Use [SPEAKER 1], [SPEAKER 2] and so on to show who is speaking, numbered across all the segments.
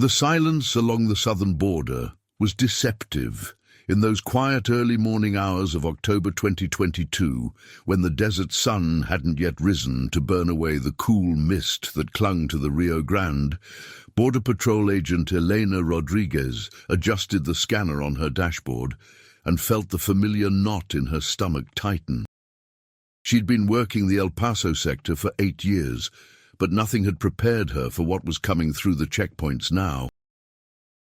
[SPEAKER 1] The silence along the southern border was deceptive. In those quiet early morning hours of October 2022, when the desert sun hadn't yet risen to burn away the cool mist that clung to the Rio Grande, Border Patrol agent Elena Rodriguez adjusted the scanner on her dashboard and felt the familiar knot in her stomach tighten. She'd been working the El Paso sector for 8 years, but nothing had prepared her for what was coming through the checkpoints now.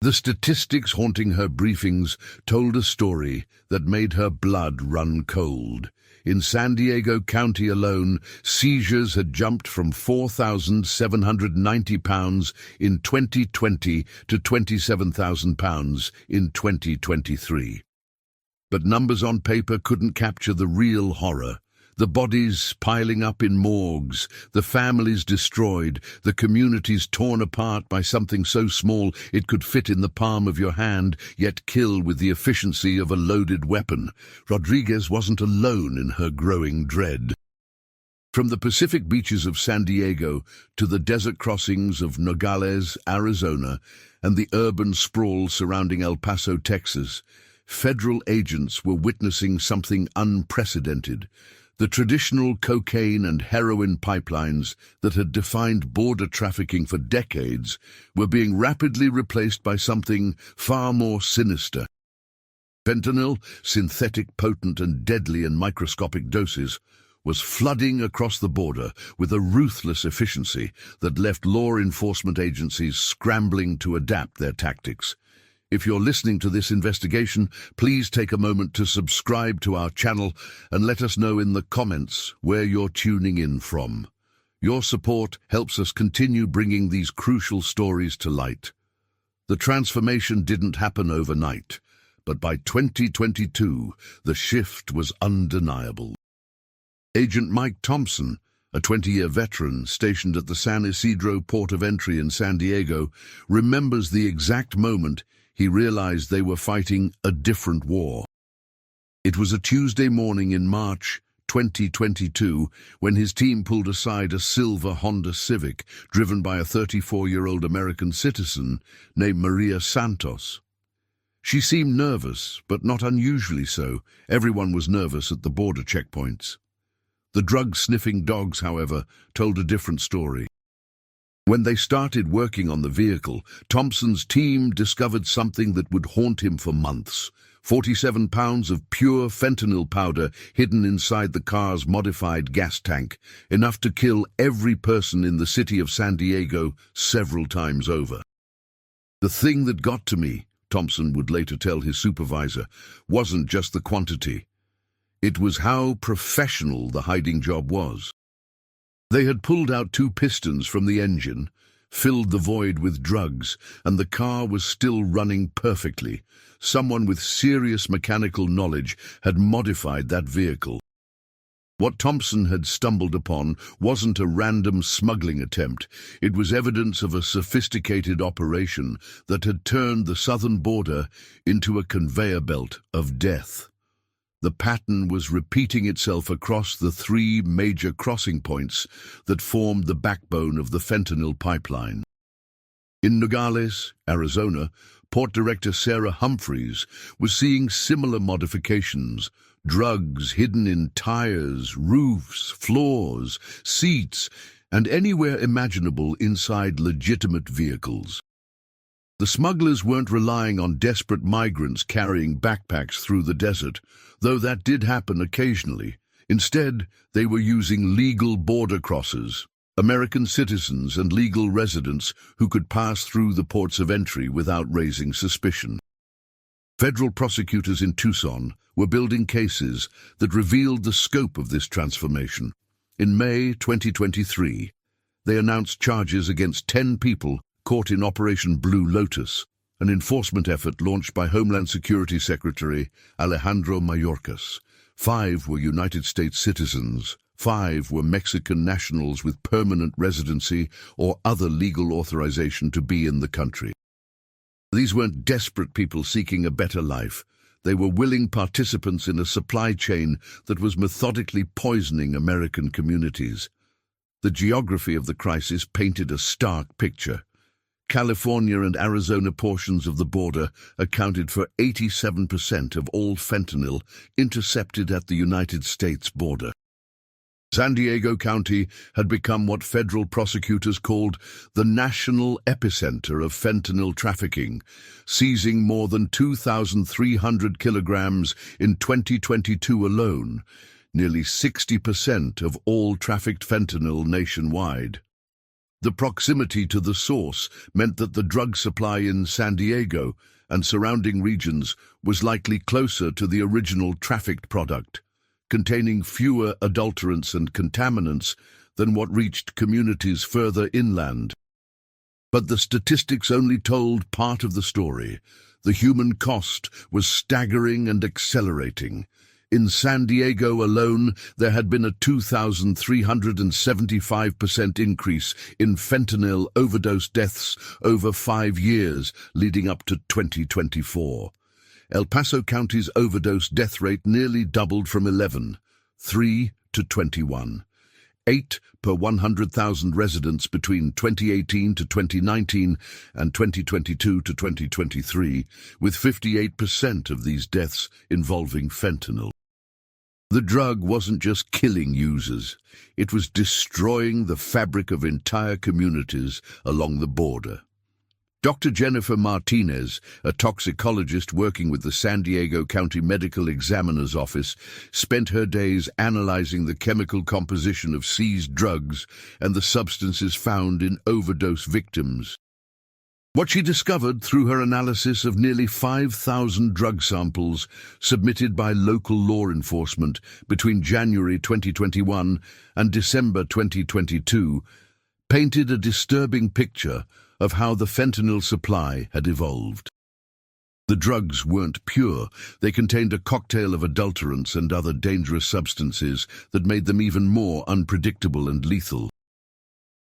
[SPEAKER 1] The statistics haunting her briefings told a story that made her blood run cold. In San Diego County alone, seizures had jumped from 4,790 pounds in 2020 to 27,000 pounds in 2023. But numbers on paper couldn't capture the real horror. The bodies piling up in morgues, the families destroyed, the communities torn apart by something so small it could fit in the palm of your hand, yet kill with the efficiency of a loaded weapon. Rodriguez wasn't alone in her growing dread. From the Pacific beaches of San Diego to the desert crossings of Nogales, Arizona, and the urban sprawl surrounding El Paso, Texas, federal agents were witnessing something unprecedented. The traditional cocaine and heroin pipelines that had defined border trafficking for decades were being rapidly replaced by something far more sinister. Fentanyl, synthetic, potent and deadly in microscopic doses, was flooding across the border with a ruthless efficiency that left law enforcement agencies scrambling to adapt their tactics. If you're listening to this investigation, please take a moment to subscribe to our channel and let us know in the comments where you're tuning in from. Your support helps us continue bringing these crucial stories to light. The transformation didn't happen overnight, but by 2022, the shift was undeniable. Agent Mike Thompson, a 20-year veteran stationed at the San Isidro port of entry in San Diego, remembers the exact moment he realized they were fighting a different war. It was a Tuesday morning in March 2022 when his team pulled aside a silver Honda Civic driven by a 34-year-old American citizen named Maria Santos. She seemed nervous, but not unusually so. Everyone was nervous at the border checkpoints. The drug-sniffing dogs, however, told a different story. When they started working on the vehicle, Thompson's team discovered something that would haunt him for months. 47 pounds of pure fentanyl powder hidden inside the car's modified gas tank, enough to kill every person in the city of San Diego several times over. The thing that got to me, Thompson would later tell his supervisor, wasn't just the quantity. It was how professional the hiding job was. They had pulled out 2 pistons from the engine, filled the void with drugs, and the car was still running perfectly. Someone with serious mechanical knowledge had modified that vehicle. What Thompson had stumbled upon wasn't a random smuggling attempt. It was evidence of a sophisticated operation that had turned the southern border into a conveyor belt of death. The pattern was repeating itself across the 3 major crossing points that formed the backbone of the fentanyl pipeline. In Nogales, Arizona, Port Director Sarah Humphreys was seeing similar modifications, drugs hidden in tires, roofs, floors, seats, and anywhere imaginable inside legitimate vehicles. The smugglers weren't relying on desperate migrants carrying backpacks through the desert, though that did happen occasionally. Instead, they were using legal border crossers, American citizens and legal residents who could pass through the ports of entry without raising suspicion. Federal prosecutors in Tucson were building cases that revealed the scope of this transformation. In May 2023, they announced charges against 10 people caught in Operation Blue Lotus, an enforcement effort launched by Homeland Security Secretary Alejandro Mayorkas. 5 were United States citizens, 5 were Mexican nationals with permanent residency or other legal authorization to be in the country. These weren't desperate people seeking a better life. They were willing participants in a supply chain that was methodically poisoning American communities. The geography of the crisis painted a stark picture. California and Arizona portions of the border accounted for 87% of all fentanyl intercepted at the United States border. San Diego County had become what federal prosecutors called the national epicenter of fentanyl trafficking, seizing more than 2,300 kilograms in 2022 alone, nearly 60% of all trafficked fentanyl nationwide. The proximity to the source meant that the drug supply in San Diego and surrounding regions was likely closer to the original trafficked product, containing fewer adulterants and contaminants than what reached communities further inland. But the statistics only told part of the story. The human cost was staggering and accelerating. In San Diego alone, there had been a 2,375% increase in fentanyl overdose deaths over 5 years, leading up to 2024. El Paso County's overdose death rate nearly doubled from 11.3 to 21. 8 per 100,000 residents between 2018 to 2019 and 2022 to 2023, with 58% of these deaths involving fentanyl. The drug wasn't just killing users, it was destroying the fabric of entire communities along the border. Dr. Jennifer Martinez, a toxicologist working with the San Diego County Medical Examiner's Office, spent her days analyzing the chemical composition of seized drugs and the substances found in overdose victims. What she discovered through her analysis of nearly 5,000 drug samples submitted by local law enforcement between January 2021 and December 2022 painted a disturbing picture of how the fentanyl supply had evolved. The drugs weren't pure. They contained a cocktail of adulterants and other dangerous substances that made them even more unpredictable and lethal.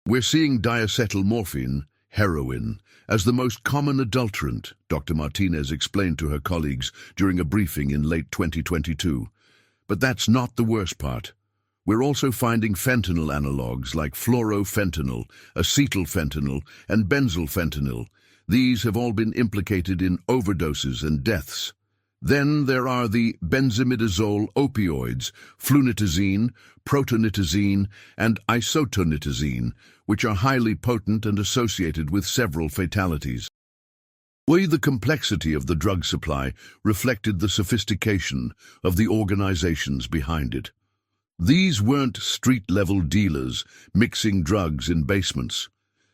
[SPEAKER 1] We're seeing diacetylmorphine, heroin, as the most common adulterant, Dr. Martinez explained to her colleagues during a briefing in late 2022. But that's not the worst part. We're also finding fentanyl analogues like fluorofentanyl, acetylfentanyl, and benzylfentanyl. These have all been implicated in overdoses and deaths. Then there are the benzimidazole opioids, flunitazine, protonitazine, and isotonitazine, which are highly potent and associated with several fatalities. The complexity of the drug supply reflected the sophistication of the organizations behind it. These weren't street-level dealers mixing drugs in basements.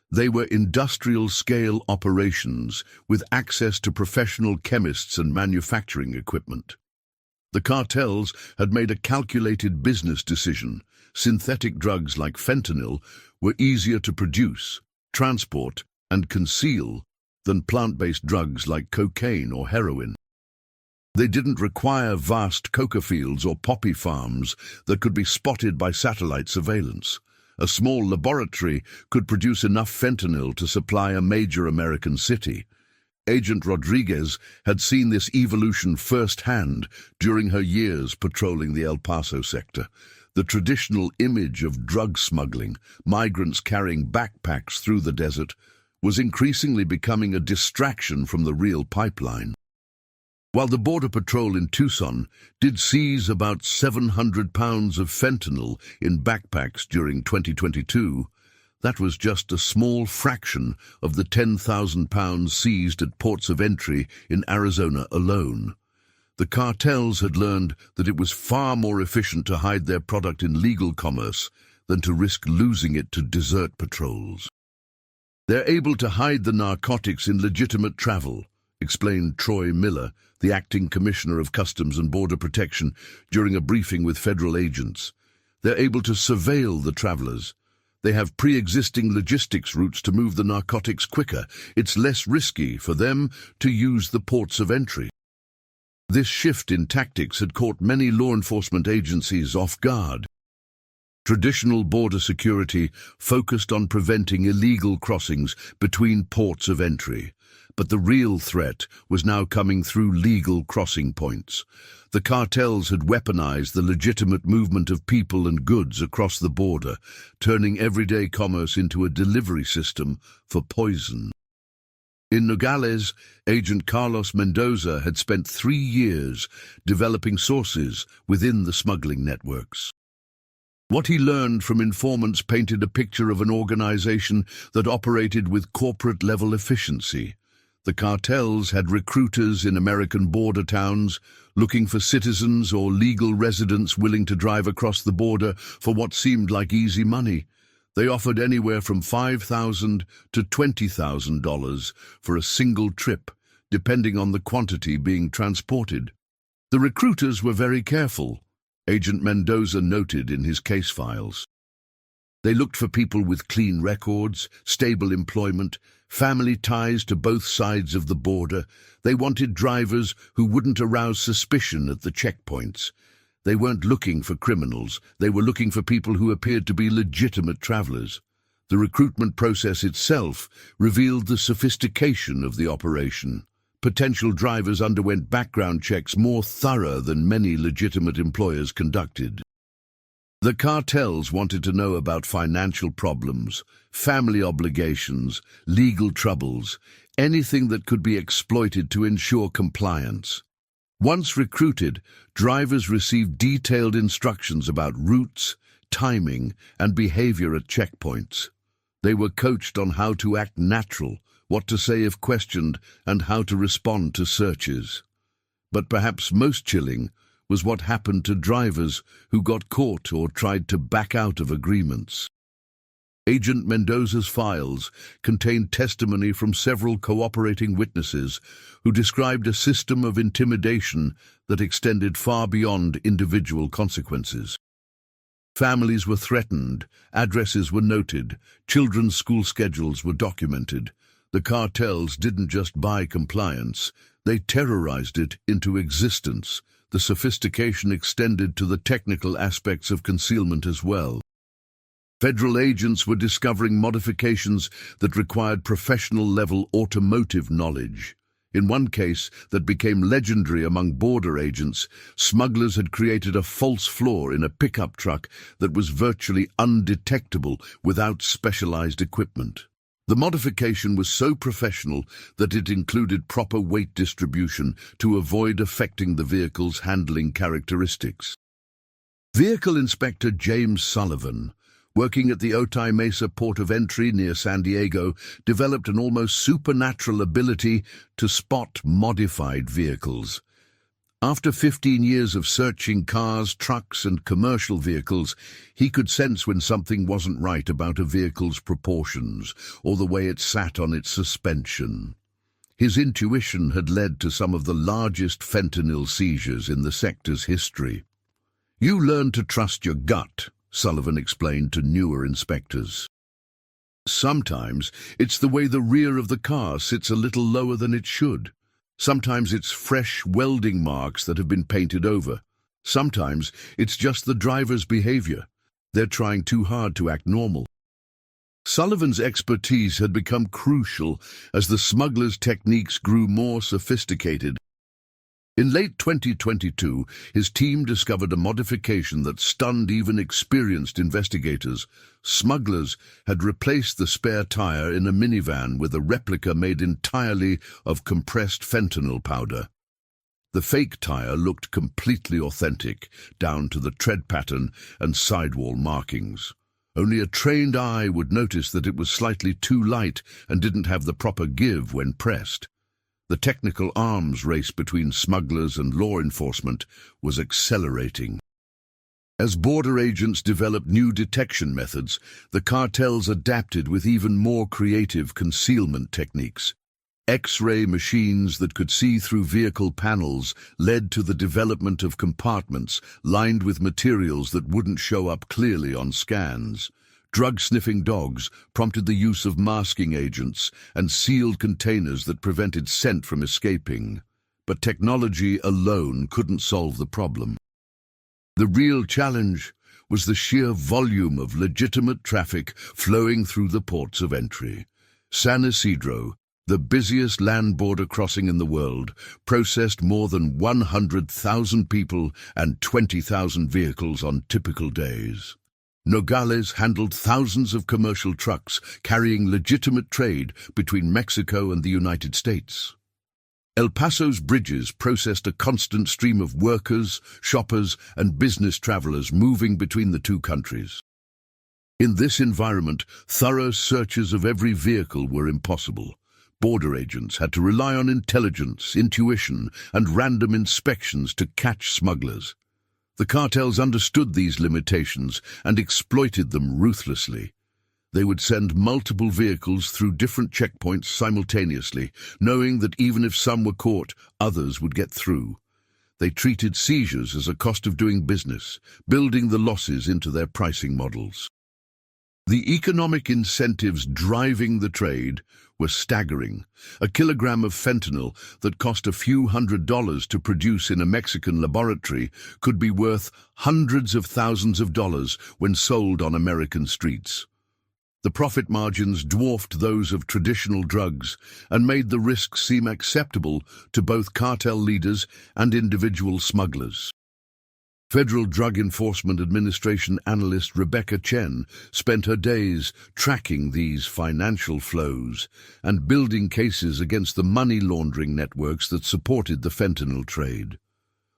[SPEAKER 1] They were industrial-scale operations with access to professional chemists and manufacturing equipment. The cartels had made a calculated business decision. Synthetic drugs like fentanyl were easier to produce, transport, and conceal than plant-based drugs like cocaine or heroin. They didn't require vast coca fields or poppy farms that could be spotted by satellite surveillance. A small laboratory could produce enough fentanyl to supply a major American city. Agent Rodriguez had seen this evolution firsthand during her years patrolling the El Paso sector. The traditional image of drug smuggling, migrants carrying backpacks through the desert, was increasingly becoming a distraction from the real pipeline. While the Border Patrol in Tucson did seize about 700 pounds of fentanyl in backpacks during 2022, that was just a small fraction of the 10,000 pounds seized at ports of entry in Arizona alone. The cartels had learned that it was far more efficient to hide their product in legal commerce than to risk losing it to desert patrols. They're able to hide the narcotics in legitimate travel, explained Troy Miller, the acting commissioner of Customs and Border Protection, during a briefing with federal agents. They're able to surveil the travelers. They have pre-existing logistics routes to move the narcotics quicker. It's less risky for them to use the ports of entry. This shift in tactics had caught many law enforcement agencies off guard. Traditional border security focused on preventing illegal crossings between ports of entry. But the real threat was now coming through legal crossing points. The cartels had weaponized the legitimate movement of people and goods across the border, turning everyday commerce into a delivery system for poison. In Nogales, Agent Carlos Mendoza had spent 3 years developing sources within the smuggling networks. What he learned from informants painted a picture of an organization that operated with corporate-level efficiency. The cartels had recruiters in American border towns looking for citizens or legal residents willing to drive across the border for what seemed like easy money. They offered anywhere from $5,000 to $20,000 for a single trip, depending on the quantity being transported. The recruiters were very careful, Agent Mendoza noted in his case files. They looked for people with clean records, stable employment, family ties to both sides of the border. They wanted drivers who wouldn't arouse suspicion at the checkpoints. They weren't looking for criminals. They were looking for people who appeared to be legitimate travelers. The recruitment process itself revealed the sophistication of the operation. Potential drivers underwent background checks more thorough than many legitimate employers conducted. The cartels wanted to know about financial problems, family obligations, legal troubles, anything that could be exploited to ensure compliance. Once recruited, drivers received detailed instructions about routes, timing, and behavior at checkpoints. They were coached on how to act natural, what to say if questioned, and how to respond to searches. But perhaps most chilling was what happened to drivers who got caught or tried to back out of agreements. Agent Mendoza's files contained testimony from several cooperating witnesses who described a system of intimidation that extended far beyond individual consequences. Families were threatened, addresses were noted, children's school schedules were documented. The cartels didn't just buy compliance, they terrorized it into existence. The sophistication extended to the technical aspects of concealment as well. Federal agents were discovering modifications that required professional-level automotive knowledge. In one case that became legendary among border agents, smugglers had created a false floor in a pickup truck that was virtually undetectable without specialized equipment. The modification was so professional that it included proper weight distribution to avoid affecting the vehicle's handling characteristics. Vehicle Inspector James Sullivan, working at the Otay Mesa port of entry near San Diego, developed an almost supernatural ability to spot modified vehicles. After 15 years of searching cars, trucks, and commercial vehicles, he could sense when something wasn't right about a vehicle's proportions or the way it sat on its suspension. His intuition had led to some of the largest fentanyl seizures in the sector's history. "You learn to trust your gut," Sullivan explained to newer inspectors. "Sometimes it's the way the rear of the car sits a little lower than it should. Sometimes it's fresh welding marks that have been painted over. Sometimes it's just the driver's behavior. They're trying too hard to act normal." Sullivan's expertise had become crucial as the smugglers' techniques grew more sophisticated. In late 2022, his team discovered a modification that stunned even experienced investigators. Smugglers had replaced the spare tire in a minivan with a replica made entirely of compressed fentanyl powder. The fake tire looked completely authentic, down to the tread pattern and sidewall markings. Only a trained eye would notice that it was slightly too light and didn't have the proper give when pressed. The technical arms race between smugglers and law enforcement was accelerating. As border agents developed new detection methods, the cartels adapted with even more creative concealment techniques. X-ray machines that could see through vehicle panels led to the development of compartments lined with materials that wouldn't show up clearly on scans. Drug-sniffing dogs prompted the use of masking agents and sealed containers that prevented scent from escaping. But technology alone couldn't solve the problem. The real challenge was the sheer volume of legitimate traffic flowing through the ports of entry. San Isidro, the busiest land border crossing in the world, processed more than 100,000 people and 20,000 vehicles on typical days. Nogales handled thousands of commercial trucks carrying legitimate trade between Mexico and the United States. El Paso's bridges processed a constant stream of workers, shoppers, and business travelers moving between the two countries. In this environment, thorough searches of every vehicle were impossible. Border agents had to rely on intelligence, intuition, and random inspections to catch smugglers. The cartels understood these limitations and exploited them ruthlessly. They would send multiple vehicles through different checkpoints simultaneously, knowing that even if some were caught, others would get through. They treated seizures as a cost of doing business, building the losses into their pricing models. The economic incentives driving the trade were staggering. A kilogram of fentanyl that cost a few $100s to produce in a Mexican laboratory could be worth hundreds of thousands of dollars when sold on American streets. The profit margins dwarfed those of traditional drugs and made the risks seem acceptable to both cartel leaders and individual smugglers. Federal Drug Enforcement Administration analyst Rebecca Chen spent her days tracking these financial flows and building cases against the money laundering networks that supported the fentanyl trade.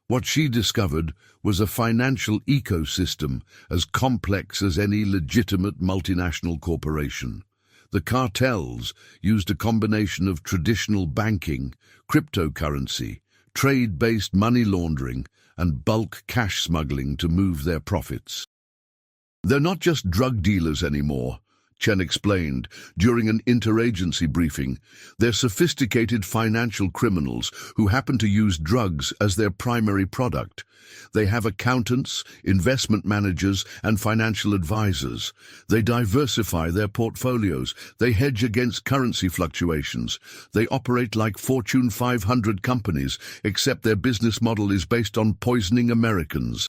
[SPEAKER 1] What she discovered was a financial ecosystem as complex as any legitimate multinational corporation. The cartels used a combination of traditional banking, cryptocurrency, trade-based money laundering, and bulk cash smuggling to move their profits. They're not just drug dealers anymore, Chen explained during an interagency briefing. They're sophisticated financial criminals who happen to use drugs as their primary product. They have accountants, investment managers, and financial advisors. They diversify their portfolios. They hedge against currency fluctuations. They operate like Fortune 500 companies, except their business model is based on poisoning Americans.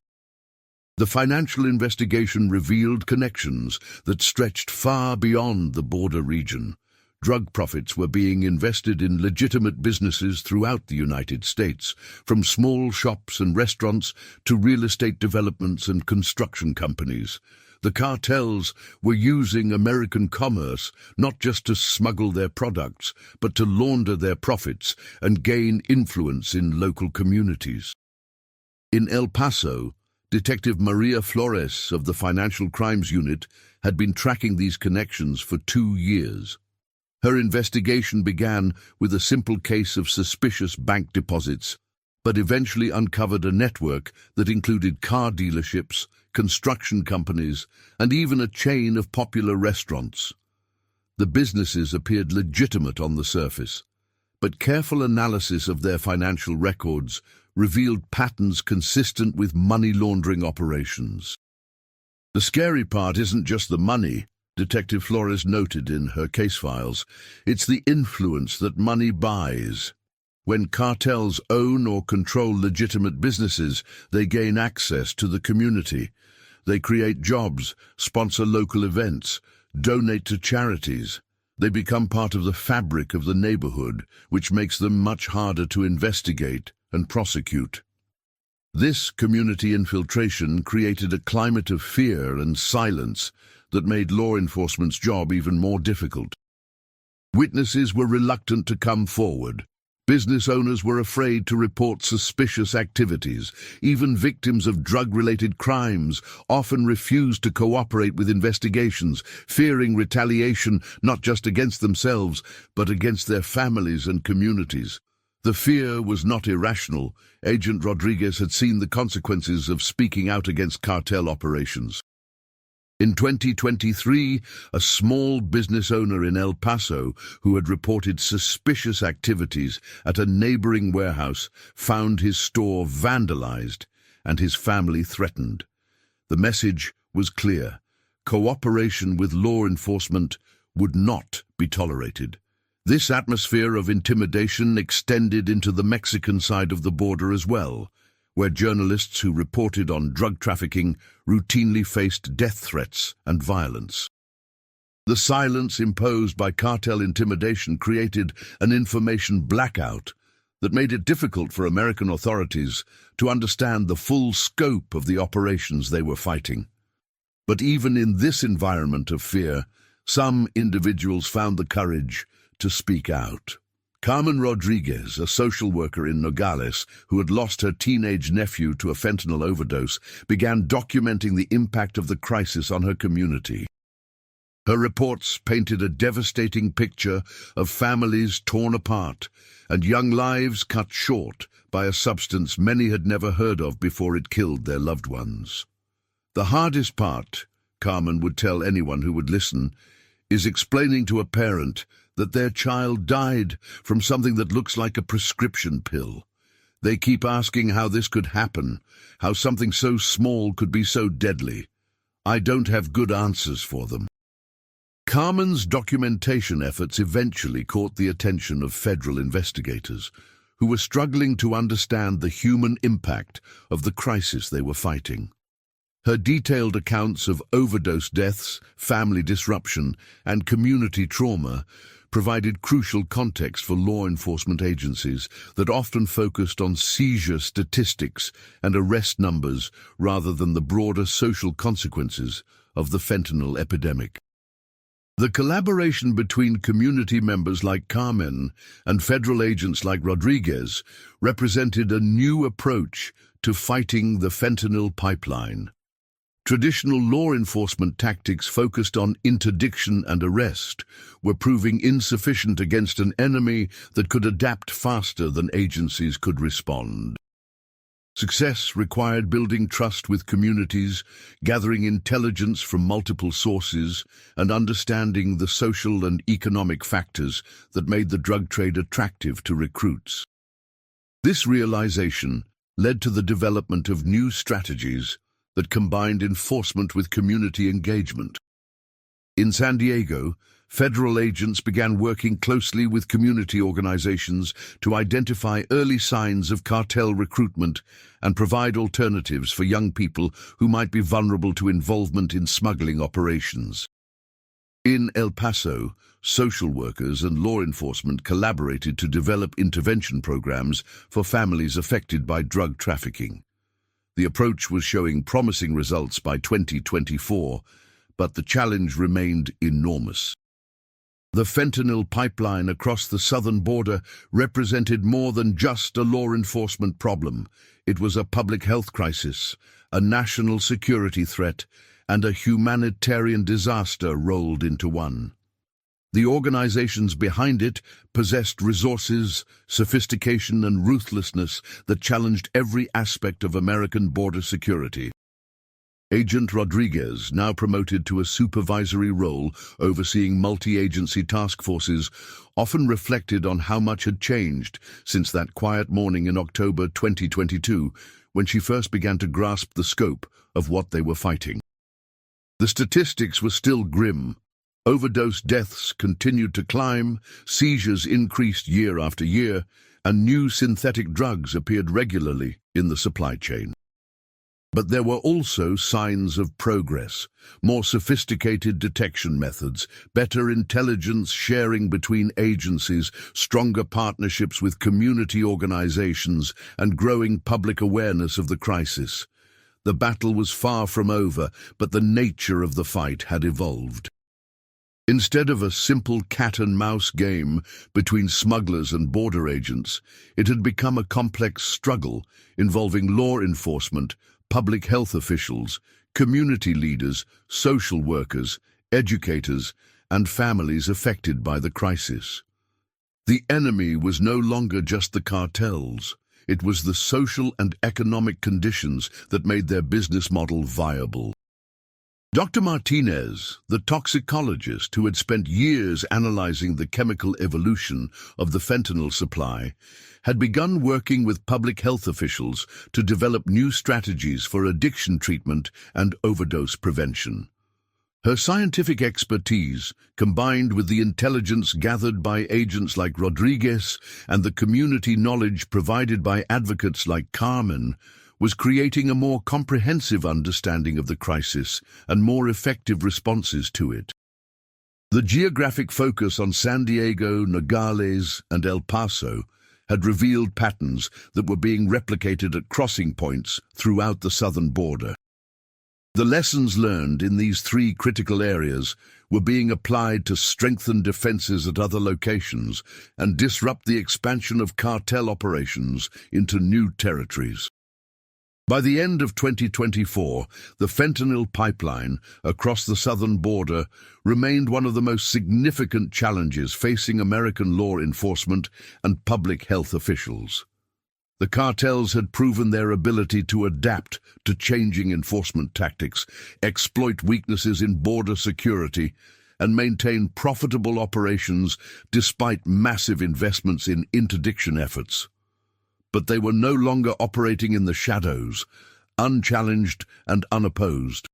[SPEAKER 1] The financial investigation revealed connections that stretched far beyond the border region. Drug profits were being invested in legitimate businesses throughout the United States, from small shops and restaurants to real estate developments and construction companies. The cartels were using American commerce not just to smuggle their products, but to launder their profits and gain influence in local communities. In El Paso, Detective Maria Flores of the Financial Crimes Unit had been tracking these connections for 2 years. Her investigation began with a simple case of suspicious bank deposits, but eventually uncovered a network that included car dealerships, construction companies, and even a chain of popular restaurants. The businesses appeared legitimate on the surface, but careful analysis of their financial records revealed patterns consistent with money laundering operations. The scary part isn't just the money, Detective Flores noted in her case files. It's the influence that money buys. When cartels own or control legitimate businesses, they gain access to the community. They create jobs, sponsor local events, donate to charities. They become part of the fabric of the neighborhood, which makes them much harder to investigate and prosecute. This community infiltration created a climate of fear and silence that made law enforcement's job even more difficult. Witnesses were reluctant to come forward. Business owners were afraid to report suspicious activities. Even victims of drug-related crimes often refused to cooperate with investigations, fearing retaliation not just against themselves, but against their families and communities. The fear was not irrational. Agent Rodriguez had seen the consequences of speaking out against cartel operations. In 2023, a small business owner in El Paso who had reported suspicious activities at a neighboring warehouse found his store vandalized and his family threatened. The message was clear: cooperation with law enforcement would not be tolerated. This atmosphere of intimidation extended into the Mexican side of the border as well, where journalists who reported on drug trafficking routinely faced death threats and violence. The silence imposed by cartel intimidation created an information blackout that made it difficult for American authorities to understand the full scope of the operations they were fighting. But even in this environment of fear, some individuals found the courage to speak out. Carmen Rodriguez, a social worker in Nogales who had lost her teenage nephew to a fentanyl overdose, began documenting the impact of the crisis on her community. Her reports painted a devastating picture of families torn apart and young lives cut short by a substance many had never heard of before it killed their loved ones. The hardest part, Carmen would tell anyone who would listen, is explaining to a parent that their child died from something that looks like a prescription pill. They keep asking how this could happen, how something so small could be so deadly. I don't have good answers for them. Carmen's documentation efforts eventually caught the attention of federal investigators, who were struggling to understand the human impact of the crisis they were fighting. Her detailed accounts of overdose deaths, family disruption, and community trauma provided crucial context for law enforcement agencies that often focused on seizure statistics and arrest numbers rather than the broader social consequences of the fentanyl epidemic. The collaboration between community members like Carmen and federal agents like Rodriguez represented a new approach to fighting the fentanyl pipeline. Traditional law enforcement tactics focused on interdiction and arrest were proving insufficient against an enemy that could adapt faster than agencies could respond. Success required building trust with communities, gathering intelligence from multiple sources, and understanding the social and economic factors that made the drug trade attractive to recruits. This realization led to the development of new strategies that combined enforcement with community engagement. In San Diego, federal agents began working closely with community organizations to identify early signs of cartel recruitment and provide alternatives for young people who might be vulnerable to involvement in smuggling operations. In El Paso, social workers and law enforcement collaborated to develop intervention programs for families affected by drug trafficking. The approach was showing promising results by 2024, but the challenge remained enormous. The fentanyl pipeline across the southern border represented more than just a law enforcement problem. It was a public health crisis, a national security threat, and a humanitarian disaster rolled into one. The organizations behind it possessed resources, sophistication, and ruthlessness that challenged every aspect of American border security. Agent Rodriguez, now promoted to a supervisory role overseeing multi-agency task forces, often reflected on how much had changed since that quiet morning in October 2022, when she first began to grasp the scope of what they were fighting. The statistics were still grim. Overdose deaths continued to climb, seizures increased year after year, and new synthetic drugs appeared regularly in the supply chain. But there were also signs of progress, more sophisticated detection methods, better intelligence sharing between agencies, stronger partnerships with community organizations, and growing public awareness of the crisis. The battle was far from over, but the nature of the fight had evolved. Instead of a simple cat-and-mouse game between smugglers and border agents, it had become a complex struggle involving law enforcement, public health officials, community leaders, social workers, educators, and families affected by the crisis. The enemy was no longer just the cartels. It was the social and economic conditions that made their business model viable. Dr. Martinez, the toxicologist who had spent years analyzing the chemical evolution of the fentanyl supply, had begun working with public health officials to develop new strategies for addiction treatment and overdose prevention. Her scientific expertise, combined with the intelligence gathered by agents like Rodriguez and the community knowledge provided by advocates like Carmen, was creating a more comprehensive understanding of the crisis and more effective responses to it. The geographic focus on San Diego, Nogales, and El Paso had revealed patterns that were being replicated at crossing points throughout the southern border. The lessons learned in these three critical areas were being applied to strengthen defenses at other locations and disrupt the expansion of cartel operations into new territories. By the end of 2024, the fentanyl pipeline across the southern border remained one of the most significant challenges facing American law enforcement and public health officials. The cartels had proven their ability to adapt to changing enforcement tactics, exploit weaknesses in border security, and maintain profitable operations despite massive investments in interdiction efforts. But they were no longer operating in the shadows, unchallenged and unopposed.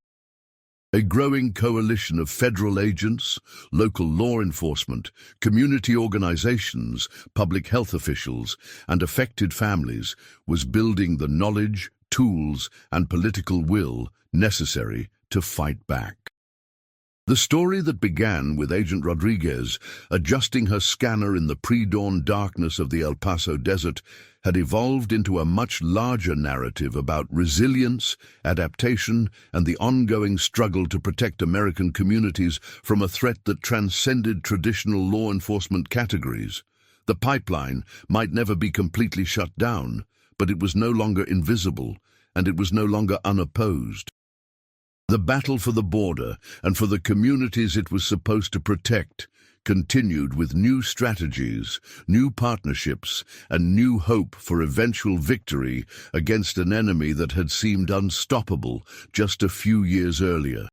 [SPEAKER 1] A growing coalition of federal agents, local law enforcement, community organizations, public health officials, and affected families was building the knowledge, tools, and political will necessary to fight back. The story that began with Agent Rodriguez adjusting her scanner in the pre-dawn darkness of the El Paso desert had evolved into a much larger narrative about resilience, adaptation, and the ongoing struggle to protect American communities from a threat that transcended traditional law enforcement categories. The pipeline might never be completely shut down, but it was no longer invisible, and it was no longer unopposed. The battle for the border and for the communities it was supposed to protect continued with new strategies, new partnerships, and new hope for eventual victory against an enemy that had seemed unstoppable just a few years earlier.